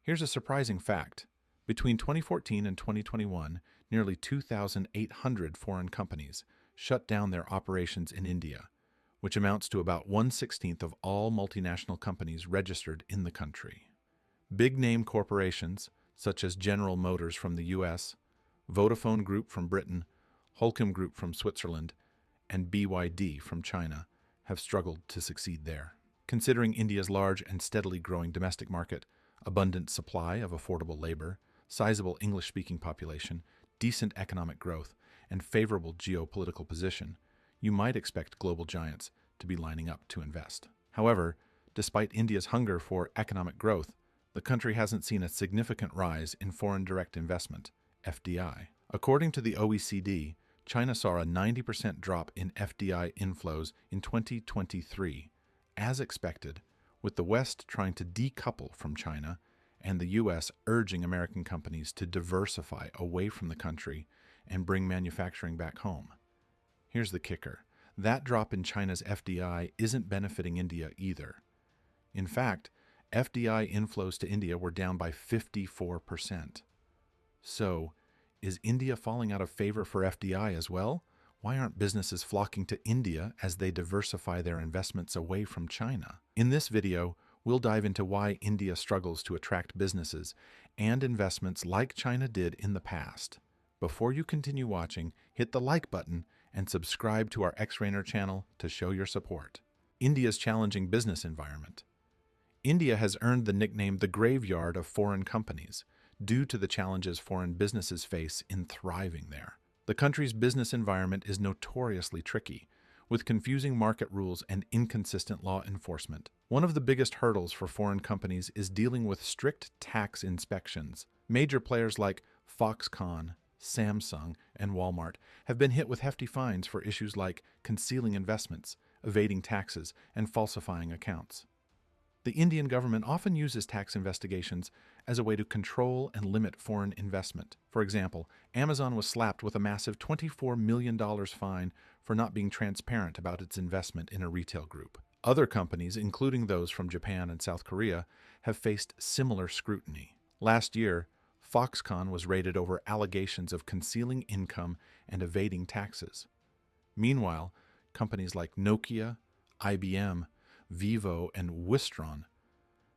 Here's a surprising fact. Between 2014 and 2021, nearly 2,800 foreign companies shut down their operations in India, which amounts to about 1/16 of all multinational companies registered in the country. Big-name corporations, such as General Motors from the US, Vodafone Group from Britain, Holcim Group from Switzerland, and BYD from China, have struggled to succeed there. Considering India's large and steadily growing domestic market, abundant supply of affordable labor, sizable English-speaking population, decent economic growth, and favorable geopolitical position, you might expect global giants to be lining up to invest. However, despite India's hunger for economic growth, the country hasn't seen a significant rise in foreign direct investment, FDI. According to the OECD, China saw a 90% drop in FDI inflows in 2023, as expected, with the West trying to decouple from China and the US urging American companies to diversify away from the country and bring manufacturing back home. Here's the kicker. That drop in China's FDI isn't benefiting India either. In fact, FDI inflows to India were down by 54%. So, is India falling out of favor for FDI as well? Why aren't businesses flocking to India as they diversify their investments away from China? In this video, we'll dive into why India struggles to attract businesses and investments like China did in the past. Before you continue watching, hit the like button and subscribe to our Xrainer channel to show your support. India's challenging business environment. India has earned the nickname the graveyard of foreign companies due to the challenges foreign businesses face in thriving there. The country's business environment is notoriously tricky, with confusing market rules and inconsistent law enforcement. One of the biggest hurdles for foreign companies is dealing with strict tax inspections. Major players like Foxconn, Samsung, and Walmart have been hit with hefty fines for issues like concealing investments, evading taxes, and falsifying accounts. The Indian government often uses tax investigations as a way to control and limit foreign investment. For example, Amazon was slapped with a massive $24 million fine for not being transparent about its investment in a retail group. Other companies, including those from Japan and South Korea, have faced similar scrutiny. Last year, Foxconn was raided over allegations of concealing income and evading taxes. Meanwhile, companies like Nokia, IBM, Vivo, and Wistron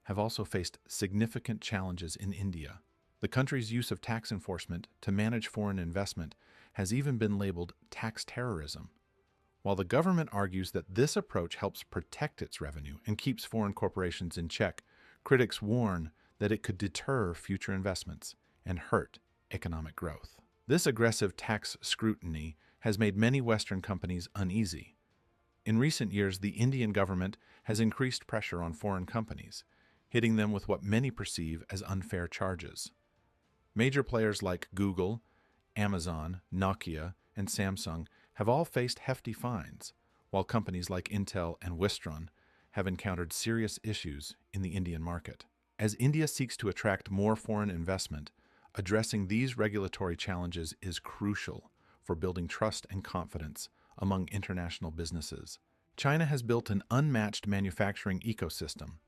have also faced significant challenges in India. The country's use of tax enforcement to manage foreign investment has even been labeled tax terrorism. While the government argues that this approach helps protect its revenue and keeps foreign corporations in check, critics warn that it could deter future investments and hurt economic growth. This aggressive tax scrutiny has made many Western companies uneasy. In recent years, the Indian government has increased pressure on foreign companies, hitting them with what many perceive as unfair charges. Major players like Google, Amazon, Nokia, and Samsung have all faced hefty fines, while companies like Intel and Wistron have encountered serious issues in the Indian market. As India seeks to attract more foreign investment, addressing these regulatory challenges is crucial for building trust and confidence among international businesses. China has built an unmatched manufacturing ecosystem.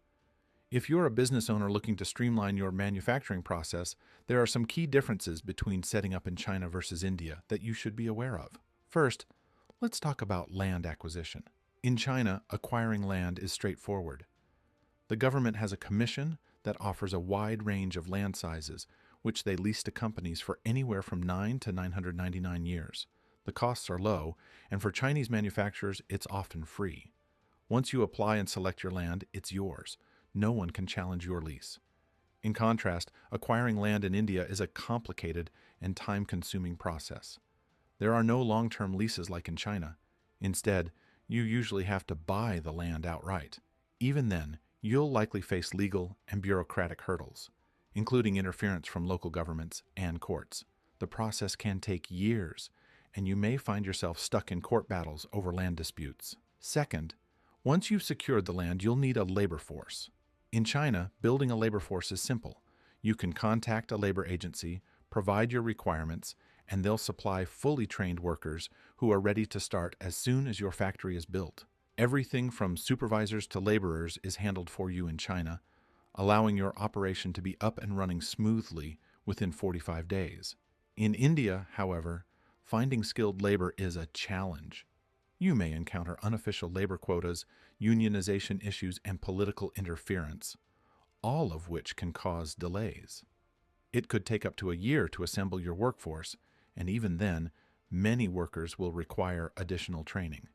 If you're a business owner looking to streamline your manufacturing process, there are some key differences between setting up in China versus India that you should be aware of. First, let's talk about land acquisition. In China, acquiring land is straightforward. The government has a commission that offers a wide range of land sizes, which they lease to companies for anywhere from 9 to 999 years. The costs are low, and for Chinese manufacturers, it's often free. Once you apply and select your land, it's yours. No one can challenge your lease. In contrast, acquiring land in India is a complicated and time-consuming process. There are no long-term leases like in China. Instead, you usually have to buy the land outright. Even then, you'll likely face legal and bureaucratic hurdles, including interference from local governments and courts. The process can take years, and you may find yourself stuck in court battles over land disputes. Second, once you've secured the land, you'll need a labor force. In China, building a labor force is simple. You can contact a labor agency, provide your requirements, and they'll supply fully trained workers who are ready to start as soon as your factory is built. Everything from supervisors to laborers is handled for you in China, allowing your operation to be up and running smoothly within 45 days. In India, however, finding skilled labor is a challenge. You may encounter unofficial labor quotas, unionization issues, and political interference, all of which can cause delays. It could take up to a year to assemble your workforce, and even then, many workers will require additional training.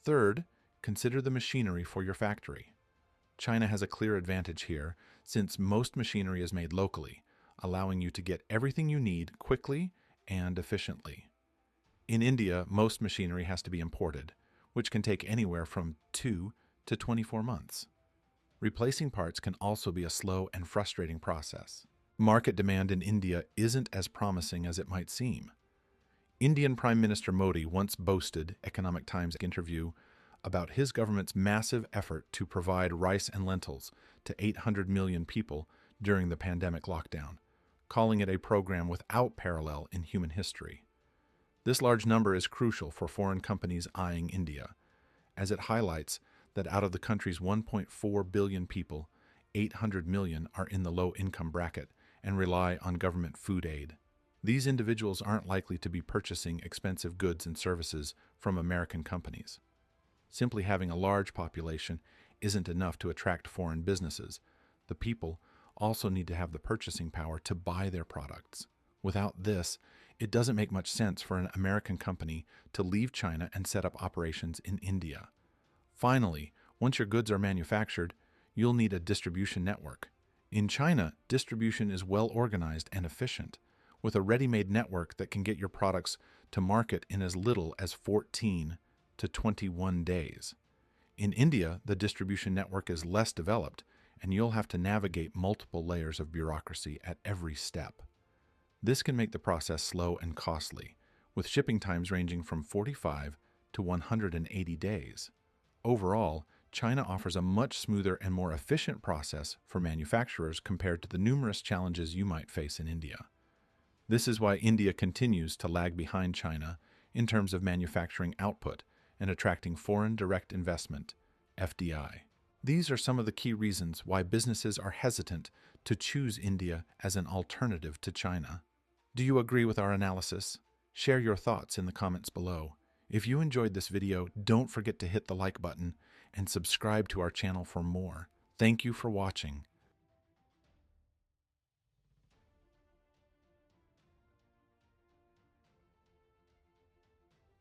Third, consider the machinery for your factory. China has a clear advantage here, since most machinery is made locally, allowing you to get everything you need quickly and efficiently. In India, most machinery has to be imported, which can take anywhere from 2 to 24 months. Replacing parts can also be a slow and frustrating process. Market demand in India isn't as promising as it might seem. Indian Prime Minister Modi once boasted, Economic Times interview, about his government's massive effort to provide rice and lentils to 800 million people during the pandemic lockdown, calling it a program without parallel in human history. This large number is crucial for foreign companies eyeing India, as it highlights that out of the country's 1.4 billion people, 800 million are in the low-income bracket and rely on government food aid. These individuals aren't likely to be purchasing expensive goods and services from American companies. Simply having a large population isn't enough to attract foreign businesses. The people also need to have the purchasing power to buy their products. Without this, it doesn't make much sense for an American company to leave China and set up operations in India. Finally, once your goods are manufactured, you'll need a distribution network. In China, distribution is well organized and efficient, with a ready-made network that can get your products to market in as little as 14 to 21 days. In India, the distribution network is less developed, and you'll have to navigate multiple layers of bureaucracy at every step. This can make the process slow and costly, with shipping times ranging from 45 to 180 days. Overall, China offers a much smoother and more efficient process for manufacturers compared to the numerous challenges you might face in India. This is why India continues to lag behind China in terms of manufacturing output and attracting foreign direct investment, FDI. These are some of the key reasons why businesses are hesitant to choose India as an alternative to China. Do you agree with our analysis? Share your thoughts in the comments below. If you enjoyed this video, don't forget to hit the like button and subscribe to our channel for more. Thank you for watching.